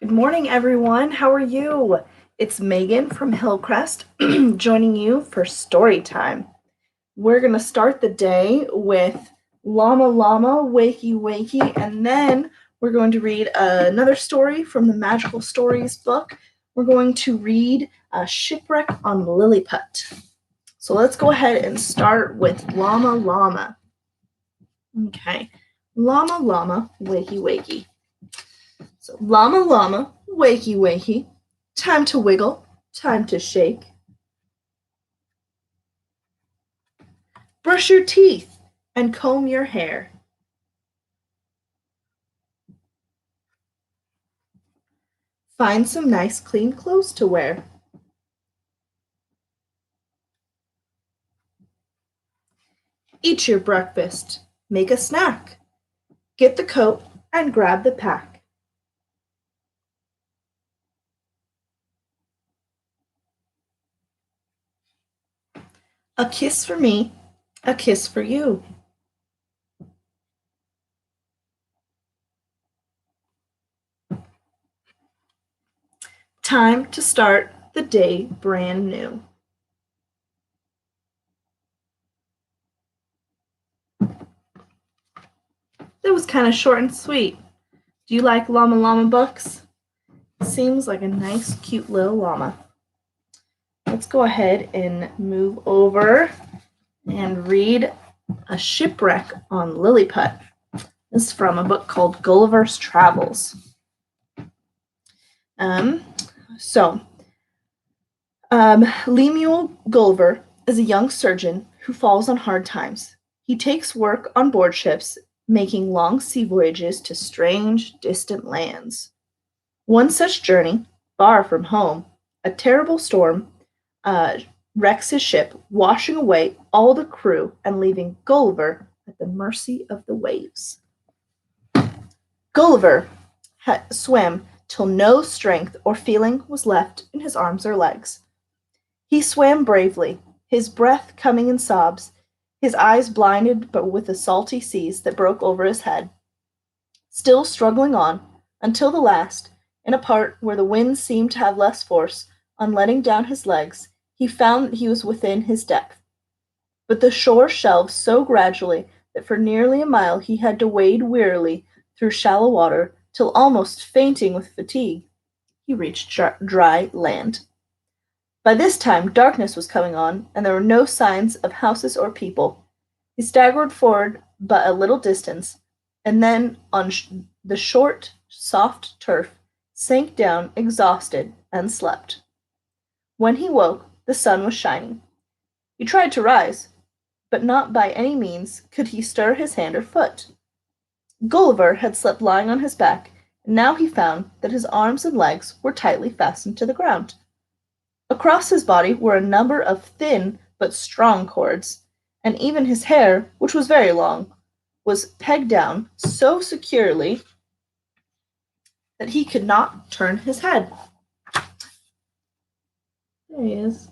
Good morning, everyone. How are you? It's Megan from Hillcrest joining you for story time. We're going to start the day with Llama Llama, Wakey Wakey, and then we're going to read another story from the Magical Stories book. We're going to read Shipwreck on Lilliput. So let's go ahead and start with Llama Llama. Okay, Llama Llama, Wakey Wakey. So, Llama Llama, wakey wakey, time to wiggle, time to shake. Brush your teeth and comb your hair. Find some nice clean clothes to wear. Eat your breakfast, make a snack. Get the coat and grab the pack. A kiss for me, a kiss for you. Time to start the day brand new. That was kind of short and sweet. Do you like Llama Llama books? Seems like a nice, cute little llama. Let's go ahead and move over and read A Shipwreck on Lilliput. This is from a book called Gullivers Travels. Lemuel Gulliver is a young surgeon who falls on hard times. He takes work on board ships, making long sea voyages to strange, distant lands. One such journey, far from home, a terrible storm wrecks his ship, washing away all the crew and leaving Gulliver at the mercy of the waves. Gulliver swam till no strength or feeling was left in his arms or legs. He swam bravely, his breath coming in sobs, his eyes blinded but with the salty seas that broke over his head. Still struggling on, until the last, in a part where the wind seemed to have less force, on letting down his legs, he found that he was within his depth. But the shore shelved so gradually that for nearly a mile he had to wade wearily through shallow water, till almost fainting with fatigue, he reached dry land. By this time darkness was coming on, and there were no signs of houses or people. He staggered forward but a little distance, and then on the short, soft turf, sank down exhausted and slept. When he woke, the sun was shining. He tried to rise, but not by any means could he stir his hand or foot. Gulliver had slept lying on his back, and now he found that his arms and legs were tightly fastened to the ground. Across his body were a number of thin but strong cords, and even his hair, which was very long, was pegged down so securely that he could not turn his head. There he is.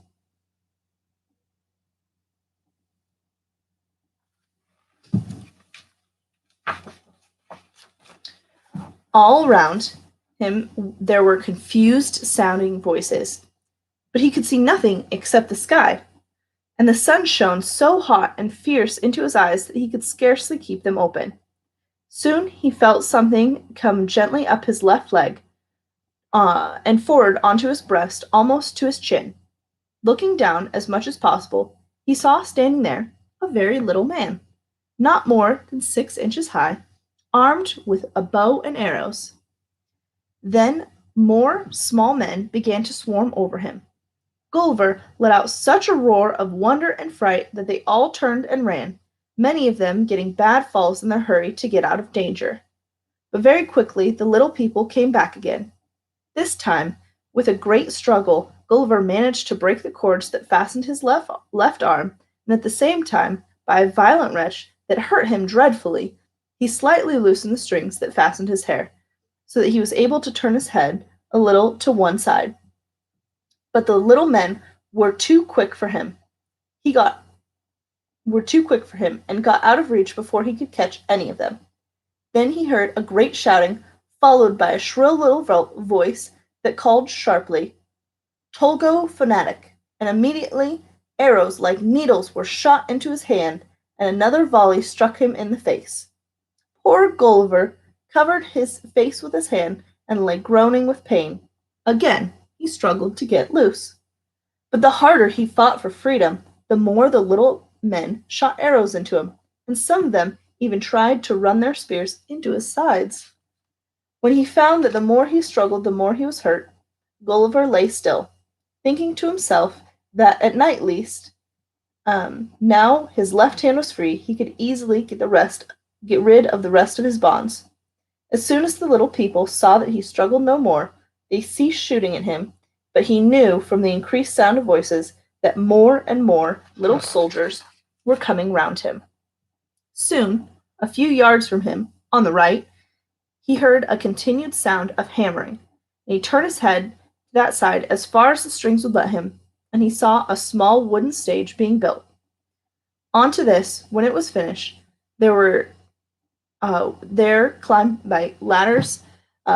All around him there were confused-sounding voices, but he could see nothing except the sky, and the sun shone so hot and fierce into his eyes that he could scarcely keep them open. Soon he felt something come gently up his left leg and forward onto his breast, almost to his chin. Looking down as much as possible, he saw standing there a very little man, not more than 6 inches high, armed with a bow and arrows. Then more small men began to swarm over him. Gulliver let out such a roar of wonder and fright that they all turned and ran, many of them getting bad falls in their hurry to get out of danger. But very quickly the little people came back again. This time, with a great struggle, Gulliver managed to break the cords that fastened his left arm, and at the same time, by a violent wrench that hurt him dreadfully, he slightly loosened the strings that fastened his hair, so that he was able to turn his head a little to one side. But the little men were too quick for him. And got out of reach before he could catch any of them. Then he heard a great shouting, followed by a shrill little voice that called sharply, Tolgo fanatic, and immediately arrows like needles were shot into his hand, and another volley struck him in the face. Poor Gulliver covered his face with his hand and lay groaning with pain. Again he struggled to get loose. But the harder he fought for freedom, the more the little men shot arrows into him, and some of them even tried to run their spears into his sides. When he found that the more he struggled, the more he was hurt, Gulliver lay still, thinking to himself that at night least, now his left hand was free, he could easily get rid of the rest of his bonds. As soon as the little people saw that he struggled no more, they ceased shooting at him, but he knew from the increased sound of voices that more and more little soldiers were coming round him. Soon, a few yards from him, on the right, he heard a continued sound of hammering, and he turned his head to that side as far as the strings would let him, and he saw a small wooden stage being built. Onto this, when it was finished, there climbed by ladders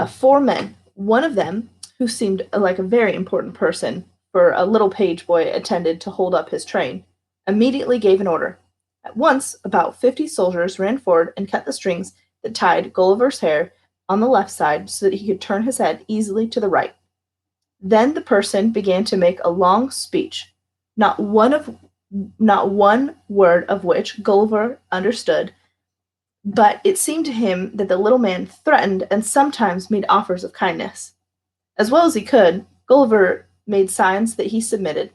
4 men. One of them, who seemed like a very important person, for a little page boy attended to hold up his train, immediately gave an order. At once about 50 soldiers ran forward and cut the strings that tied Gulliver's hair on the left side so that he could turn his head easily to the right. Then the person began to make a long speech, not one word of which Gulliver understood, but it seemed to him that the little man threatened and sometimes made offers of kindness. As well as he could, Gulliver made signs that he submitted.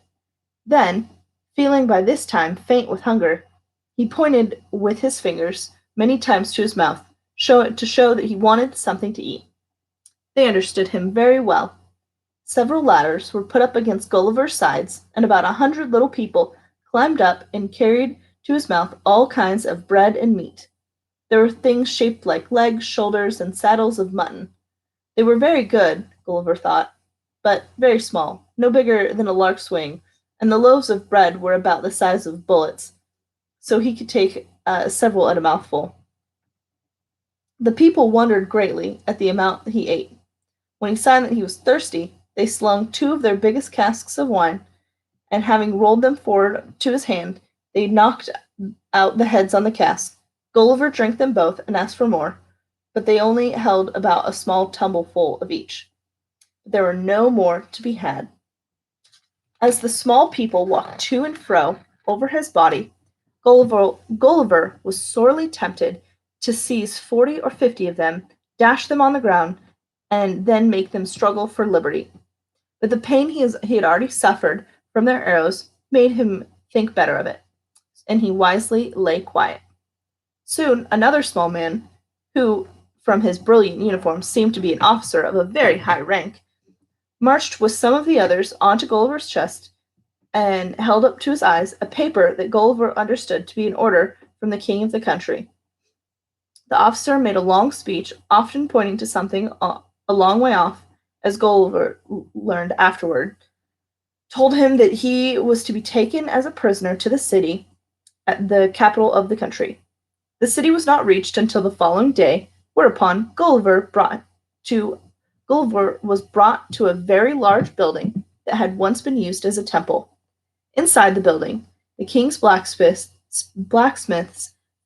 Then, feeling by this time faint with hunger, he pointed with his fingers many times to his mouth, to show that he wanted something to eat. They understood him very well. Several ladders were put up against Gulliver's sides, and about 100 little people climbed up and carried to his mouth all kinds of bread and meat. There were things shaped like legs, shoulders, and saddles of mutton. They were very good, Gulliver thought, but very small, no bigger than a lark's wing, and the loaves of bread were about the size of bullets, so he could take several at a mouthful. The people wondered greatly at the amount he ate. When he saw that he was thirsty, they slung 2 of their biggest casks of wine, and having rolled them forward to his hand, they knocked out the heads on the cask. Gulliver drank them both and asked for more, but they only held about a small tumbleful of each. There were no more to be had. As the small people walked to and fro over his body, Gulliver was sorely tempted to seize 40 or 50 of them, dash them on the ground, and then make them struggle for liberty. But the pain he had already suffered from their arrows made him think better of it, and he wisely lay quiet. Soon another small man, who from his brilliant uniform seemed to be an officer of a very high rank, marched with some of the others onto Gulliver's chest and held up to his eyes a paper that Gulliver understood to be an order from the king of the country. The officer made a long speech, often pointing to something a long way off, as Gulliver learned afterward, told him that he was to be taken as a prisoner to the city, at the capital of the country. The city was not reached until the following day, whereupon Gulliver was brought to a very large building that had once been used as a temple. Inside the building, the king's blacksmiths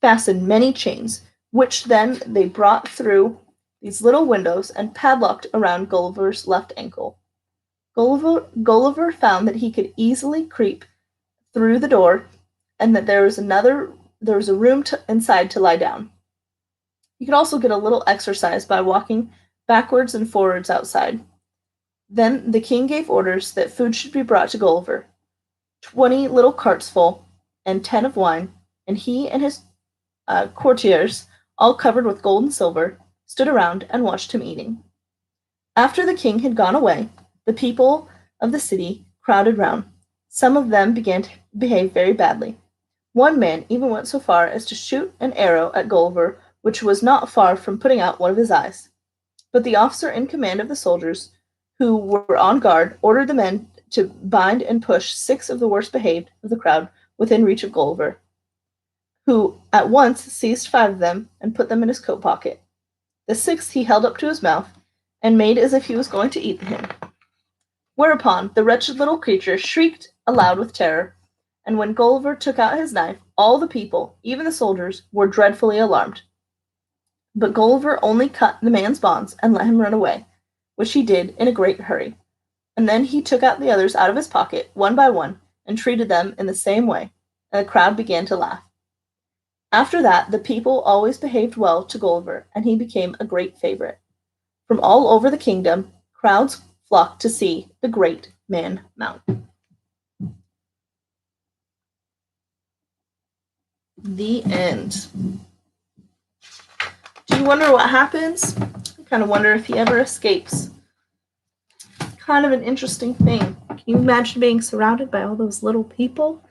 fastened many chains, which then they brought through these little windows and padlocked around Gulliver's left ankle. Gulliver found that he could easily creep through the door, and that there was a room inside to lie down. You could also get a little exercise by walking backwards and forwards outside. Then the king gave orders that food should be brought to Gulliver, 20 little carts full, and 10 of wine, and he and his courtiers, all covered with gold and silver, stood around and watched him eating. After the king had gone away, the people of the city crowded round. Some of them began to behave very badly. One man even went so far as to shoot an arrow at Gulliver, which was not far from putting out one of his eyes. But the officer in command of the soldiers, who were on guard, ordered the men to bind and push 6 of the worst behaved of the crowd within reach of Gulliver, who at once seized 5 of them and put them in his coat pocket. The sixth he held up to his mouth, and made as if he was going to eat him. Whereupon the wretched little creature shrieked aloud with terror, and when Gulliver took out his knife, all the people, even the soldiers, were dreadfully alarmed. But Gulliver only cut the man's bonds and let him run away, which he did in a great hurry. And then he took out the others out of his pocket, one by one, and treated them in the same way, and the crowd began to laugh. After that, the people always behaved well to Gulliver, and he became a great favorite. From all over the kingdom, crowds flocked to see the great man mountain. The end. Do you wonder what happens? I kind of wonder if he ever escapes. Kind of an interesting thing. Can you imagine being surrounded by all those little people?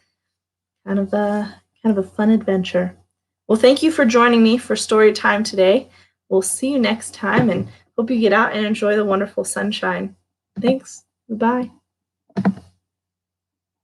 Kind of a fun adventure. Well, thank you for joining me for story time today. We'll see you next time, and hope you get out and enjoy the wonderful sunshine. Thanks. Goodbye.